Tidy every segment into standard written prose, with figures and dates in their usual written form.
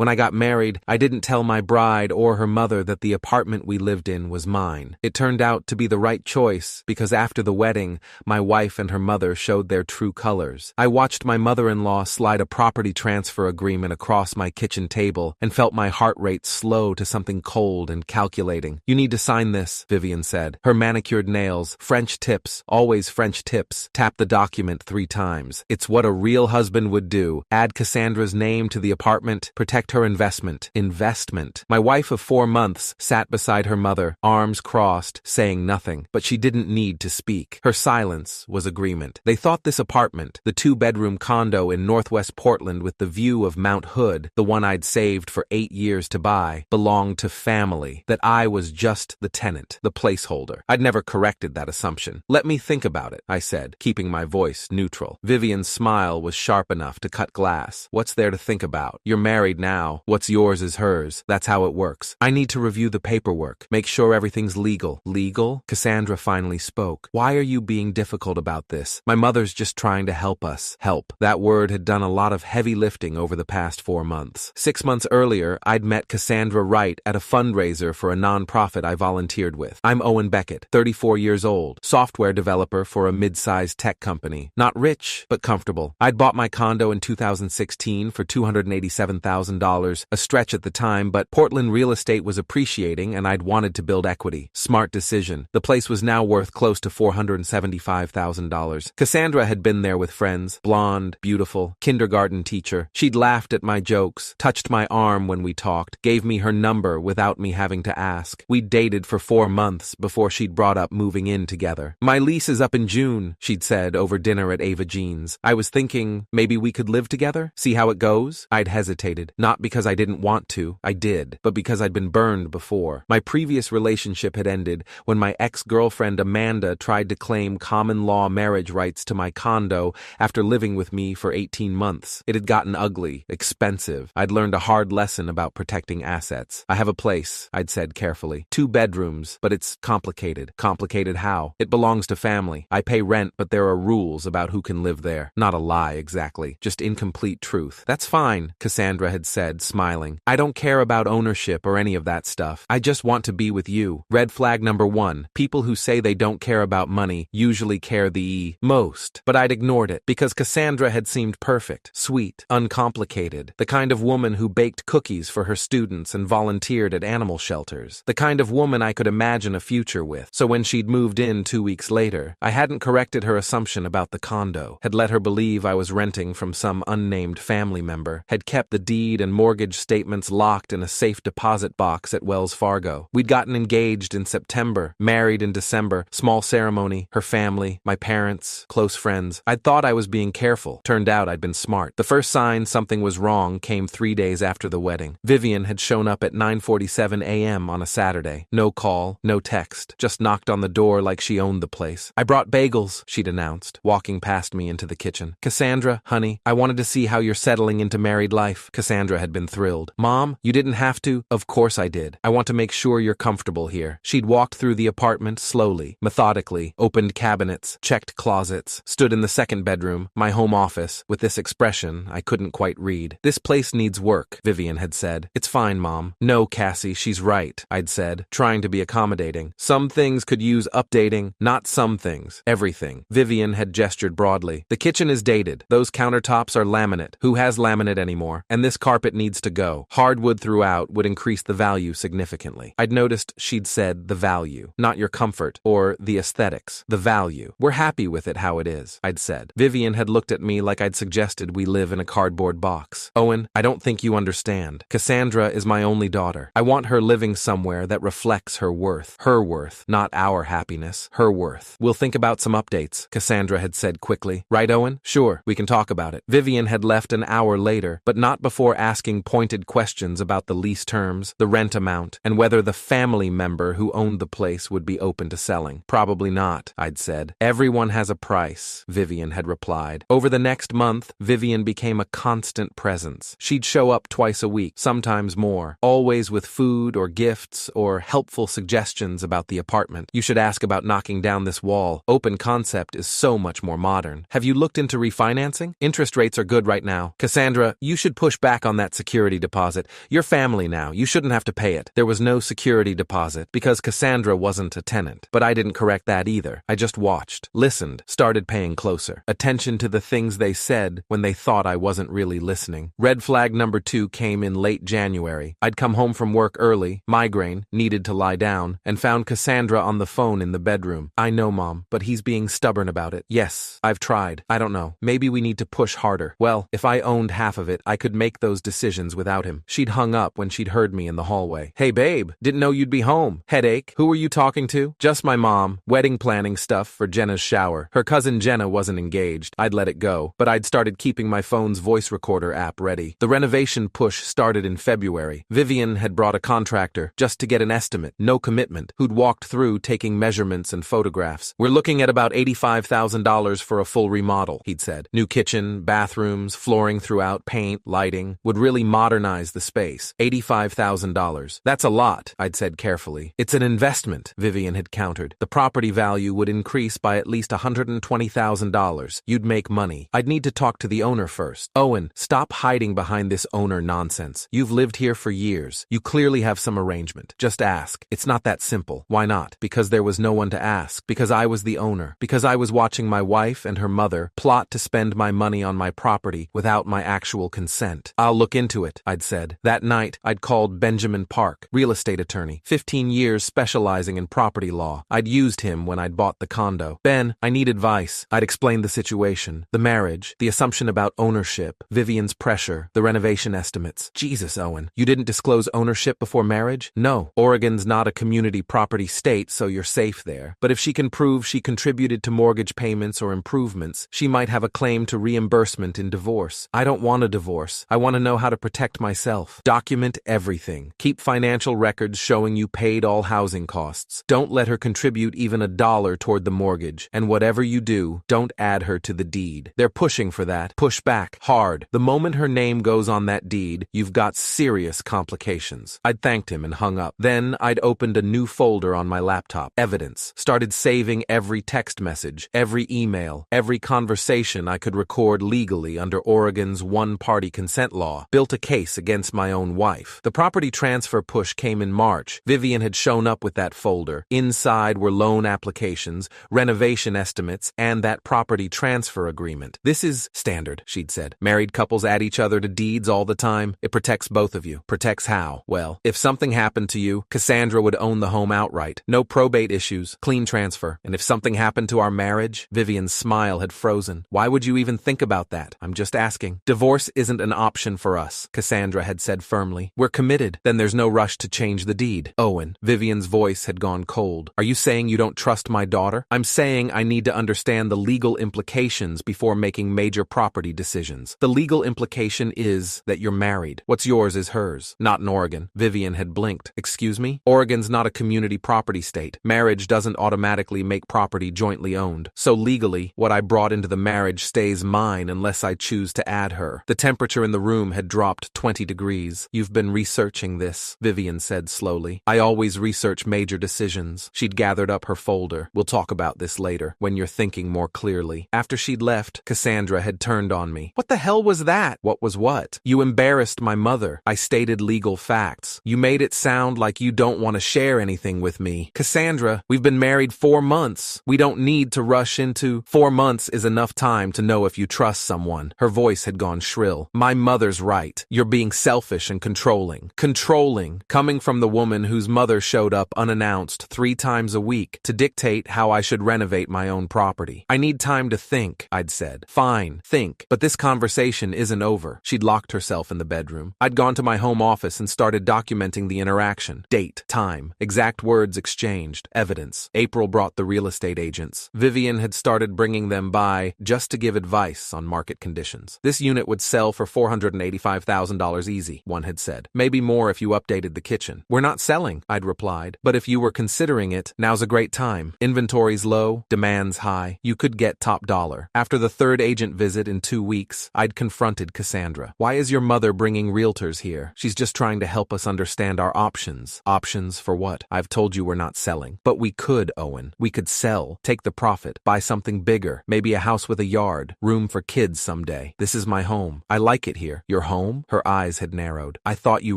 When I got married, I didn't tell my bride or her mother that the apartment we lived in was mine. It turned out to be the right choice because after the wedding, my wife and her mother showed their true colors. I watched my mother-in-law slide a property transfer agreement across my kitchen table and felt my heart rate slow to something cold and calculating. "You need to sign this," Vivian said. Her manicured nails, French tips, always French tips, tapped the document 3 times. "It's what a real husband would do. Add Cassandra's name to the apartment, protect her investment." Investment. My wife of 4 months sat beside her mother, arms crossed, saying nothing, but she didn't need to speak. Her silence was agreement. They thought this apartment, the 2-bedroom condo in Northwest Portland with the view of Mount Hood, the one I'd saved for 8 years to buy, belonged to family, that I was just the tenant, the placeholder. I'd never corrected that assumption. "Let me think about it," I said, keeping my voice neutral. Vivian's smile was sharp enough to cut glass. "What's there to think about? You're married now. What's yours is hers. That's how it works. I need to review the paperwork, make sure everything's legal." "Legal?" Cassandra finally spoke. "Why are you being difficult about this? My mother's just trying to help us." Help. That word had done a lot of heavy lifting over the past 4 months. 6 months earlier, I'd met Cassandra Wright at a fundraiser for a nonprofit I volunteered with. I'm Owen Beckett, 34 years old, software developer for a mid-sized tech company. Not rich, but comfortable. I'd bought my condo in 2016 for $287,000, a stretch at the time, but Portland real estate was appreciating and I'd wanted to build equity. Smart decision. The place was now worth close to $475,000. Cassandra had been there with friends, blonde, beautiful, kindergarten teacher. She'd laughed at my jokes, touched my arm when we talked, gave me her number without me having to ask. We'd dated for 4 months before she'd brought up moving in together. "My lease is up in June," she'd said over dinner at Ava Jean's. I was thinking, maybe we could live together? See how it goes? I'd hesitated. Not because I didn't want to, I did, but because I'd been burned before. My previous relationship had ended when my ex-girlfriend Amanda tried to claim common law marriage rights to my condo after living with me for 18 months. It had gotten ugly, expensive. I'd learned a hard lesson about protecting assets. "I have a place," I'd said carefully. 2 bedrooms, but it's complicated. Complicated how? It belongs to family. I pay rent, but there are rules about who can live there. Not a lie, exactly. Just incomplete truth. "That's fine," Cassandra had said, smiling. "I don't care about ownership or any of that stuff. I just want to be with you." Red flag number 1. People who say they don't care about money usually care the most. But I'd ignored it because Cassandra had seemed perfect, sweet, uncomplicated. The kind of woman who baked cookies for her students and volunteered at animal shelters. The kind of woman I could imagine a future with. So when she'd moved in 2 weeks later, I hadn't corrected her assumption about the condo, had let her believe I was renting from some unnamed family member, had kept the deed and mortgage statements locked in a safe deposit box at Wells Fargo. We'd gotten engaged in September, married in December, small ceremony, her family, my parents, close friends. I'd thought I was being careful. Turned out I'd been smart. The first sign something was wrong came 3 days after the wedding. Vivian had shown up at 9:47 a.m. on a Saturday. No call, no text, just knocked on the door like she owned the place. "I brought bagels," she'd announced, walking past me into the kitchen. "Cassandra, honey, I wanted to see how you're settling into married life." Cassandra had been thrilled. "Mom, you didn't have to?" "Of course I did. I want to make sure you're comfortable here." She'd walked through the apartment slowly, methodically, opened cabinets, checked closets, stood in the 2nd bedroom, my home office, with this expression I couldn't quite read. "This place needs work," Vivian had said. "It's fine, Mom." "No, Cassie, she's right," I'd said, trying to be accommodating. "Some things could use updating, not some things. Everything." Vivian had gestured broadly. "The kitchen is dated. Those countertops are laminate. Who has laminate anymore? And this carpet needs to go. Hardwood throughout would increase the value significantly." I'd noticed she'd said the value, not your comfort or the aesthetics. The value. "We're happy with it how it is," I'd said. Vivian had looked at me like I'd suggested we live in a cardboard box. "Owen, I don't think you understand. Cassandra is my only daughter. I want her living somewhere that reflects her worth. Her worth, not our happiness. Her worth. We'll think about some updates," Cassandra had said quickly. "Right, Owen? Sure, we can talk about it." Vivian had left an hour later, but not before asking pointed questions about the lease terms, the rent amount, and whether the family member who owned the place would be open to selling. "Probably not," I'd said. "Everyone has a price," Vivian had replied. Over the next month, Vivian became a constant presence. She'd show up twice a week, sometimes more, always with food or gifts or helpful suggestions about the apartment. "You should ask about knocking down this wall. Open concept is so much more modern. Have you looked into refinancing? Interest rates are good right now. Cassandra, you should push back on that that security deposit. You're family now. You shouldn't have to pay it. There was no security deposit because Cassandra wasn't a tenant. But I didn't correct that either. I just watched, listened, started paying closer attention to the things they said when they thought I wasn't really listening. Red flag number 2 came in late January. I'd come home from work early, migraine, needed to lie down, and found Cassandra on the phone in the bedroom. I know, Mom, but he's being stubborn about it. Yes, I've tried. I don't know. Maybe we need to push harder. Well, if I owned half of it, I could make those decisions without him. She'd hung up when she'd heard me in the hallway. Hey, babe, didn't know you'd be home. Headache? Who were you talking to? Just my mom. Wedding planning stuff for Jenna's shower. Her cousin Jenna wasn't engaged. I'd let it go, but I'd started keeping my phone's voice recorder app ready. The renovation push started in February. Vivian had brought a contractor just to get an estimate, no commitment, who'd walked through taking measurements and photographs. We're looking at about $85,000 for a full remodel, he'd said. New kitchen, bathrooms, flooring throughout, paint, lighting, would really modernize the space. $85,000. That's a lot, I'd said carefully. It's an investment, Vivian had countered. The property value would increase by at least $120,000. You'd make money. I'd need to talk to the owner first. Owen, stop hiding behind this owner nonsense. You've lived here for years. You clearly have some arrangement. Just ask. It's not that simple. Why not? Because there was no one to ask. Because I was the owner. Because I was watching my wife and her mother plot to spend my money on my property without my actual consent. I'll look into it, I'd said. That night, I'd called Benjamin Park, real estate attorney, 15 years specializing in property law. I'd used him when I'd bought the condo. Ben, I need advice. I'd explained the situation, the marriage, the assumption about ownership, Vivian's pressure, the renovation estimates. Jesus, Owen, you didn't disclose ownership before marriage? No. Oregon's not a community property state, so you're safe there. But if she can prove she contributed to mortgage payments or improvements, she might have a claim to reimbursement in divorce. I don't want a divorce. I want to know how to protect myself. Document everything. Keep financial records showing you paid all housing costs. Don't let her contribute even $1 toward the mortgage. And whatever you do, don't add her to the deed. They're pushing for that. Push back. Hard. The moment her name goes on that deed, you've got serious complications. I'd thanked him and hung up. Then I'd opened a new folder on my laptop. Evidence. Started saving every text message, every email, every conversation I could record legally under Oregon's one-party consent law. Built a case against my own wife. The property transfer push came in March. Vivian had shown up with that folder. Inside were loan applications, renovation estimates, and that property transfer agreement. This is standard, she'd said. Married couples add each other to deeds all the time. It protects both of you. Protects how? Well, if something happened to you, Cassandra would own the home outright. No probate issues. Clean transfer. And if something happened to our marriage, Vivian's smile had frozen. Why would you even think about that? I'm just asking. Divorce isn't an option for us, Cassandra had said firmly. We're committed. Then there's no rush to change the deed. Owen, Vivian's voice had gone cold. Are you saying you don't trust my daughter? I'm saying I need to understand the legal implications before making major property decisions. The legal implication is that you're married. What's yours is hers. Not in Oregon. Vivian had blinked. Excuse me? Oregon's not a community property state. Marriage doesn't automatically make property jointly owned. So legally, what I brought into the marriage stays mine unless I choose to add her. The temperature in the room had dropped 20 degrees. You've been researching this, Vivian said slowly. I always research major decisions. She'd gathered up her folder. We'll talk about this later, when you're thinking more clearly. After she'd left, Cassandra had turned on me. What the hell was that? What was what? You embarrassed my mother. I stated legal facts. You made it sound like you don't want to share anything with me. Cassandra, we've been married 4 months. We don't need to rush into 4 months is enough time to know if you trust someone. Her voice had gone shrill. My mother's right. You're being selfish and controlling. Controlling, coming from the woman whose mother showed up unannounced 3 times a week to dictate how I should renovate my own property. I need time to think, I'd said. Fine, think. But this conversation isn't over. She'd locked herself in the bedroom. I'd gone to my home office and started documenting the interaction. Date, time, exact words exchanged, evidence. April brought the real estate agents. Vivian had started bringing them by just to give advice on market conditions. This unit would sell for $485,000 easy, one had said. Maybe more if you updated the kitchen. We're not selling, I'd replied. But if you were considering it, now's a great time. Inventory's low, demand's high. You could get top dollar. After the 3rd agent visit in 2 weeks, I'd confronted Cassandra. Why is your mother bringing realtors here? She's just trying to help us understand our options. Options for what? I've told you we're not selling. But we could, Owen. We could sell, take the profit, buy something bigger, maybe a house with a yard, room for kids someday. This is my home. I like it here. Your home? Her eyes had narrowed. I thought you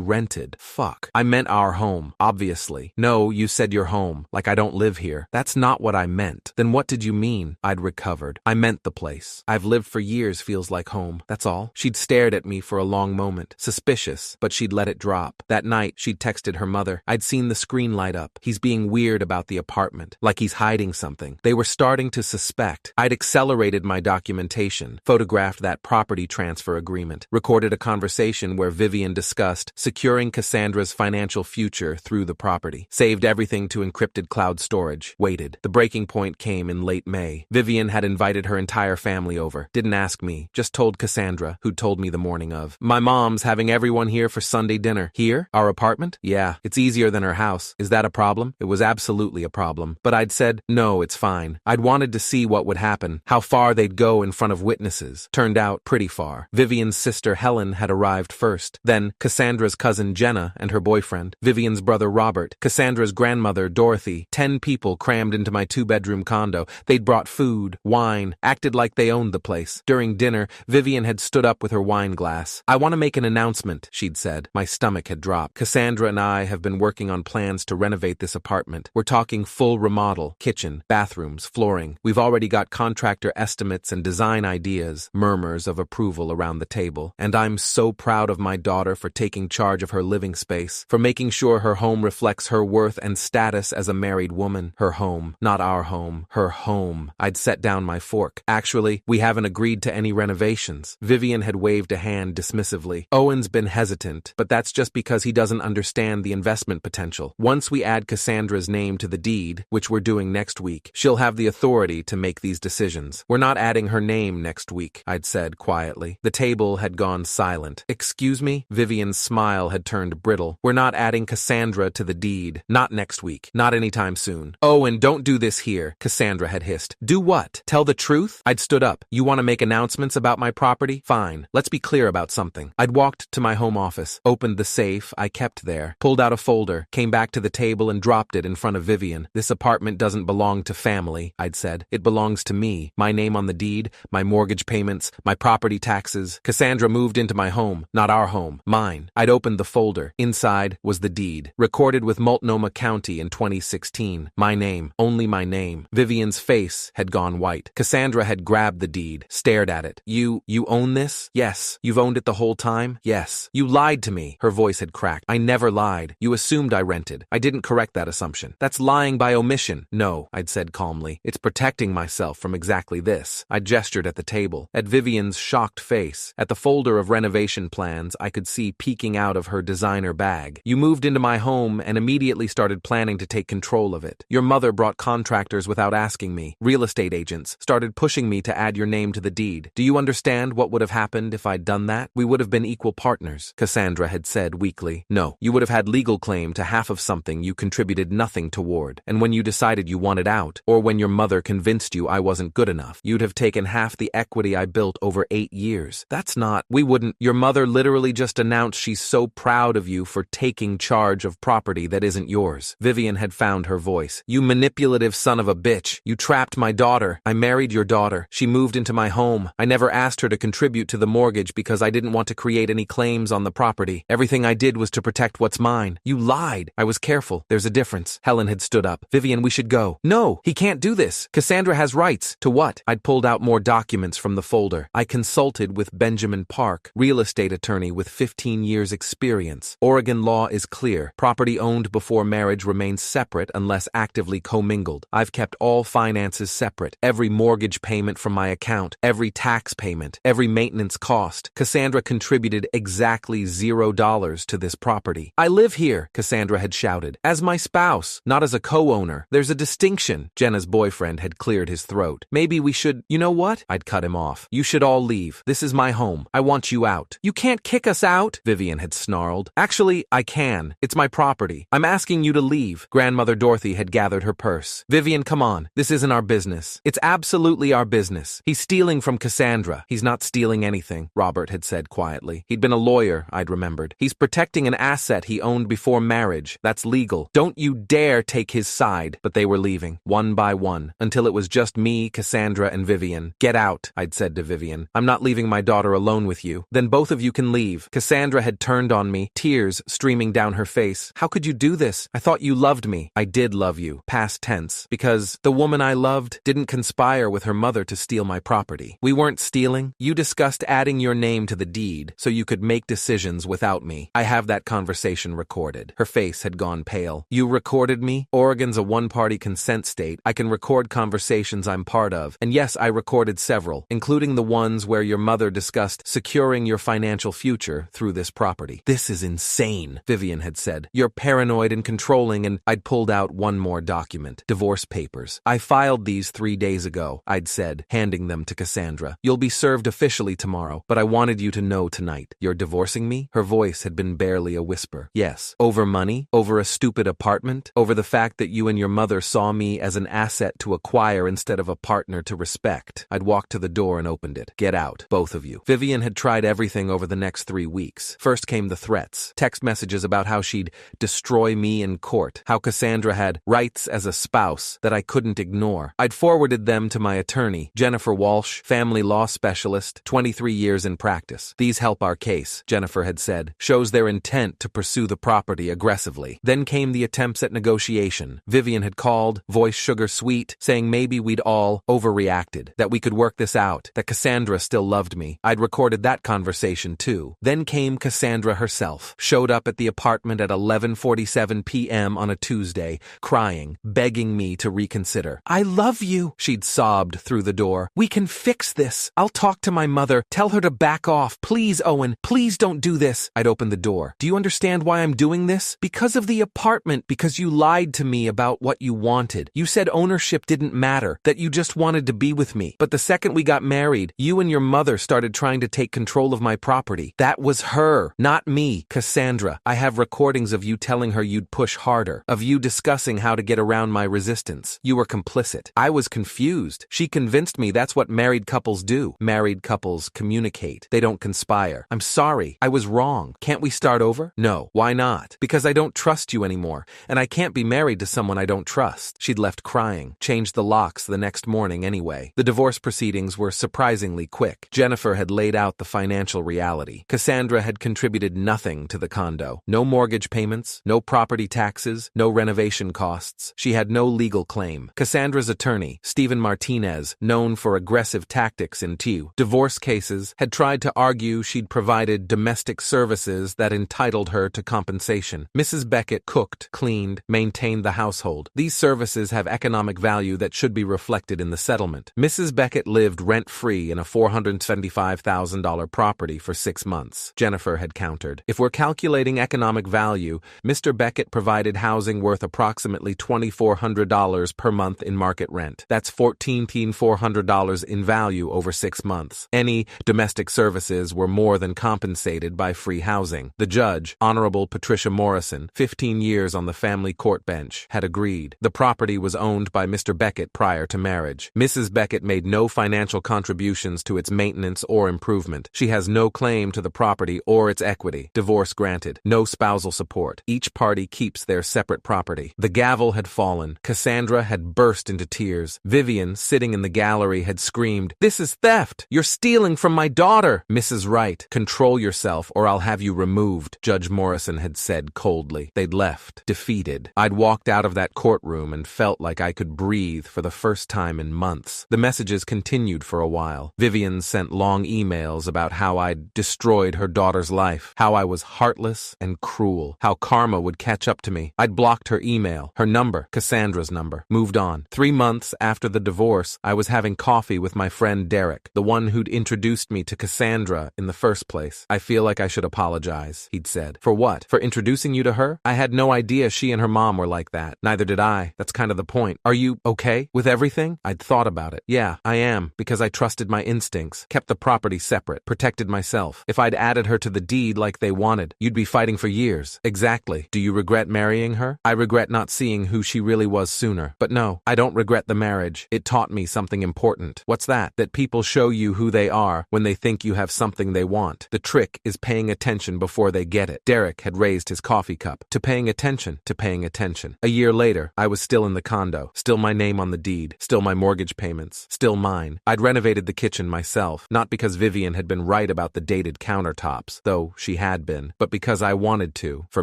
rented. Fuck. I meant our home, obviously. No, you said your home, like I don't live here. That's not what I meant. Then what did you mean? I'd recovered. I meant the place. I've lived for years feels like home. That's all. She'd stared at me for a long moment, suspicious, but she'd let it drop. That night, she'd texted her mother. I'd seen the screen light up. He's being weird about the apartment, like he's hiding something. They were starting to suspect. I'd accelerated my documentation, photographed that property transfer agreement, recorded a conversation where Vivian discussed securing Cassandra's financial future through the property, saved everything to encrypted cloud storage, waited. The breaking point came in late May. Vivian had invited her entire family over. Didn't ask me, just told Cassandra, who'd told me the morning of. My mom's having everyone here for Sunday dinner. Here? Our apartment? Yeah, it's easier than her house. Is that a problem? It was absolutely a problem. But I'd said, no, it's fine. I'd wanted to see what would happen, how far they'd go in front of witnesses. Turned out pretty far. Vivian's sister Helen had arrived first. Then Cassandra's cousin Jenna and her boyfriend, Vivian's brother Robert, Cassandra's grandmother Dorothy. 10 people crammed into my 2-bedroom condo. They'd brought food, wine, acted like they owned the place. During dinner, Vivian had stood up with her wine glass. I want to make an announcement, she'd said. My stomach had dropped. Cassandra and I have been working on plans to renovate this apartment. We're talking full remodel, kitchen, bathrooms, flooring. We've already got contractor estimates and design ideas, murmurs of approval around the table. And I'm so proud of my daughter for taking charge of her living space, for making sure her home reflects her worth and status as a married woman. Her home, not our home, her home. I'd set down my fork. Actually, we haven't agreed to any renovations. Vivian had waved a hand dismissively. Owen's been hesitant, but that's just because he doesn't understand the investment potential. Once we add Cassandra's name to the deed, which we're doing next week, she'll have the authority to make these decisions. We're not adding her name next week, I'd said quietly. The table had gone silent. Excuse me? Vivian's smile had turned brittle. We're not adding Cassandra to the deed. Not next week. Not anytime soon. Oh, and don't do this here, Cassandra had hissed. Do what? Tell the truth? I'd stood up. You want to make announcements about my property? Fine. Let's be clear about something. I'd walked to my home office, opened the safe I kept there, pulled out a folder, came back to the table and dropped it in front of Vivian. This apartment doesn't belong to family, I'd said. It belongs to me. My name on the deed, my mortgage payments, my property taxes. Cassandra moved into my home, not our home, mine. I'd opened the folder. Inside was the deed, recorded with Multnomah County in 2016. My name, only my name. Vivian's face had gone white. Cassandra had grabbed the deed, stared at it. You own this? Yes. You've owned it the whole time? Yes. You lied to me. Her voice had cracked. I never lied. You assumed I rented. I didn't correct that assumption. That's lying by omission. No, I'd said calmly. It's protecting myself from exactly this. I gestured at the table, at Vivian's shocked face, at the folder of renovation plans I could see peeking out of her designer bag. You moved into my home and immediately started planning to take control of it. Your mother brought contractors without asking me. Real estate agents started pushing me to add your name to the deed. Do you understand what would have happened if I'd done that? We would have been equal partners, Cassandra had said weakly. No, you would have had legal claim to half of something you contributed nothing toward. And when you decided you wanted out, or when your mother convinced you I wasn't good enough, you'd have taken half the equity I built over 8 years. That's not, we wouldn't. Your mother literally just announced she's so proud of you for taking charge of property that isn't yours. Vivian had found her voice. You manipulative son of a bitch. You trapped my daughter. I married your daughter. She moved into my home. I never asked her to contribute to the mortgage because I didn't want to create any claims on the property. Everything I did was to protect what's mine. You lied. I was careful. There's a difference. Helen had stood up. Vivian, we should go. No, he can't do this. Cassandra has rights. To what? I'd pulled out more documents from the folder. I consulted with Benjamin Park, real estate attorney with 15 years experience. Oregon law is clear. Property owned before marriage remains separate unless actively commingled. I've kept all finances separate. Every mortgage payment from my account, every tax payment, every maintenance cost. Cassandra contributed exactly $0 to this property. I live here, Cassandra had shouted, as my spouse, not as a co-owner. There's a distinction. Jenna's boyfriend had cleared his throat. Maybe we should, you know what? I'd cut him off. You should all leave. This is my home. I want you out. You can't kick us out, Vivian had snarled. Actually, I can. It's my property. I'm asking you to leave. Grandmother Dorothy had gathered her purse. Vivian, come on. This isn't our business. It's absolutely our business. He's stealing from Cassandra. He's not stealing anything, Robert had said quietly. He'd been a lawyer, I'd remembered. He's protecting an asset he owned before marriage. That's legal. Don't you dare take his side. But they were leaving, one by one, until it was just me, Cassandra, and Vivian. Get out, I'd said to Vivian. I'm not leaving my daughter alone with you. Then Then both of you can leave. Cassandra had turned on me, tears streaming down her face. How could you do this? I thought you loved me. I did love you, past tense, because the woman I loved didn't conspire with her mother to steal my property. We weren't stealing. You discussed adding your name to the deed so you could make decisions without me. I have that conversation recorded. Her face had gone pale. You recorded me? Oregon's a one-party consent state. I can record conversations I'm part of. And yes, I recorded several, including the ones where your mother discussed securing your financial future through this property. This is insane, Vivian had said. You're paranoid and controlling, and I'd pulled out one more document. Divorce papers. I filed these 3 days ago, I'd said, handing them to Cassandra. You'll be served officially tomorrow, but I wanted you to know tonight. You're divorcing me? Her voice had been barely a whisper. Yes. Over money? Over a stupid apartment? Over the fact that you and your mother saw me as an asset to acquire instead of a partner to respect. I'd walked to the door and opened it. Get out, both of you. Vivian had tried everything over the next 3 weeks. First came the threats, text messages about how she'd destroy me in court, how Cassandra had rights as a spouse that I couldn't ignore. I'd forwarded them to my attorney, Jennifer Walsh, family law specialist, 23 years in practice. These help our case, Jennifer had said. Shows their intent to pursue the property aggressively. Then came the attempts at negotiation. Vivian had called, voice sugar sweet, saying maybe we'd all overreacted, that we could work this out, that Cassandra still loved me. I'd recorded that conversation too. Then came Cassandra herself, showed up at the apartment at 11:47 p.m. on a Tuesday, crying, begging me to reconsider. I love you, she'd sobbed through the door. We can fix this. I'll talk to my mother. Tell her to back off. Please, Owen, please don't do this. I'd opened the door. Do you understand why I'm doing this? Because of the apartment, because you lied to me about what you wanted. You said ownership didn't matter, that you just wanted to be with me. But the second we got married, you and your mother started trying to take control of my property. That was her, not me, Cassandra. I have recordings of you telling her you'd push harder, of you discussing how to get around my resistance. You were complicit. I was confused. She convinced me that's what married couples do. Married couples communicate. They don't conspire. I'm sorry. I was wrong. Can't we start over? No. Why not? Because I don't trust you anymore, and I can't be married to someone I don't trust. She'd left crying, changed the locks the next morning anyway. The divorce proceedings were surprisingly quick. Jennifer had laid out the financial reality. Cassandra had contributed nothing to the condo. No mortgage payments, no property taxes, no renovation costs. She had no legal claim. Cassandra's attorney, Stephen Martinez, known for aggressive tactics in divorce cases, had tried to argue she'd provided domestic services that entitled her to compensation. Mrs. Beckett cooked, cleaned, maintained the household. These services have economic value that should be reflected in the settlement. Mrs. Beckett lived rent-free in a $475,000 property for 6 months. Jennifer had countered. If we're calculating economic value, Mr. Beckett provided housing worth approximately $2,400 per month in market rent. That's $14,400 in value over 6 months. Any domestic services were more than compensated by free housing. The judge, Honorable Patricia Morrison, 15 years on the family court bench, had agreed. The property was owned by Mr. Beckett prior to marriage. Mrs. Beckett made no financial contributions to its maintenance or improvement. She has no claim to the property or its equity. Divorce granted. No spousal support. Each party keeps their separate property. The gavel had fallen. Cassandra had burst into tears. Vivian, sitting in the gallery, had screamed, "This is theft! You're stealing from my daughter!" Mrs. Wright, control yourself or I'll have you removed, Judge Morrison had said coldly. They'd left, defeated. I'd walked out of that courtroom and felt like I could breathe for the first time in months. The messages continued for a while. Vivian sent long emails about how I'd destroyed her daughter's life, how I was heartless and cruel, how karma would catch up to me. I'd blocked her email, her number, Cassandra's number, moved on. 3 months after the divorce, I was having coffee with my friend Derek, the one who'd introduced me to Cassandra in the first place. I feel like I should apologize, he'd said. For what? For introducing you to her? I had no idea she and her mom were like that. Neither did I. That's kind of the point. Are you okay with everything? I'd thought about it. Yeah, I am, because I trusted my instincts, kept the property separate, protected myself. If I'd added her to the deed like they wanted, you'd be fighting for years. Exactly. Do you regret marrying her? I regret not seeing who she really was sooner. But no, I don't regret the marriage. It taught me something important. What's that? That people show you who they are when they think you have something they want. The trick is paying attention before they get it. Derek had raised his coffee cup. To paying attention, to paying attention. A year later, I was still in the condo, still my name on the deed, still my mortgage payments, still mine. I'd renovated the kitchen myself, not because Vivian had been right about the dated countertops, though she had been, but because I wanted to, for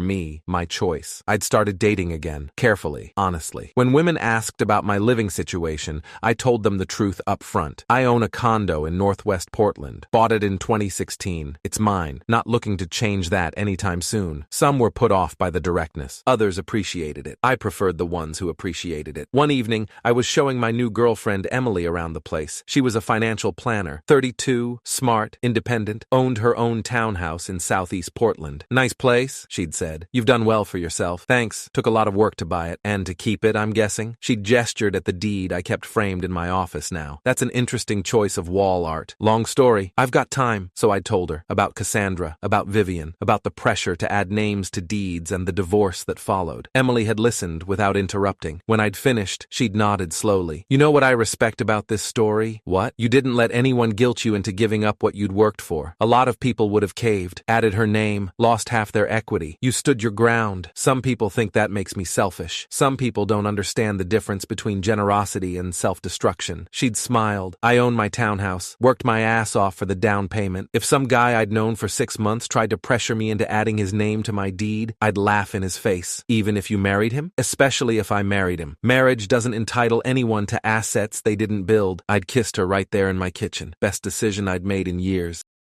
me, my choice. I'd started dating again, carefully, honestly. When women asked about my living situation, I told them the truth up front. I own a condo in Northwest Portland. Bought it in 2016. It's mine. Not looking to change that anytime soon. Some were put off by the directness. Others appreciated it. I preferred the ones who appreciated it. One evening, I was showing my new girlfriend Emily around the place. She was a financial planner, 32, smart, independent, owned her own townhouse in Southeast Portland. Nice place, she'd said. You've done well for yourself. Thanks. Took a lot of work to buy it. And to keep it, I'm guessing? She gestured at the deed I kept framed in my office now. That's an interesting choice of wall art. Long story. I've got time. So I told her about Cassandra, about Vivian, about the pressure to add names to deeds and the divorce that followed. Emily had listened without interrupting. When I'd finished, she'd nodded slowly. You know what I respect about this story? What? You didn't let anyone guilt you into giving up what you'd worked for. A lot of people would have caved, added her name, lost half their equity. You stood your ground. Some people think that makes me selfish. Some people don't understand the difference between generosity and self-destruction. She'd smiled. I own my townhouse, worked my ass off for the down payment. If some guy I'd known for 6 months tried to pressure me into adding his name to my deed, I'd laugh in his face. Even if you married him? Especially if I married him. Marriage doesn't entitle anyone to assets they didn't build. I'd kissed her right there in my kitchen. Best decision I'd made in years.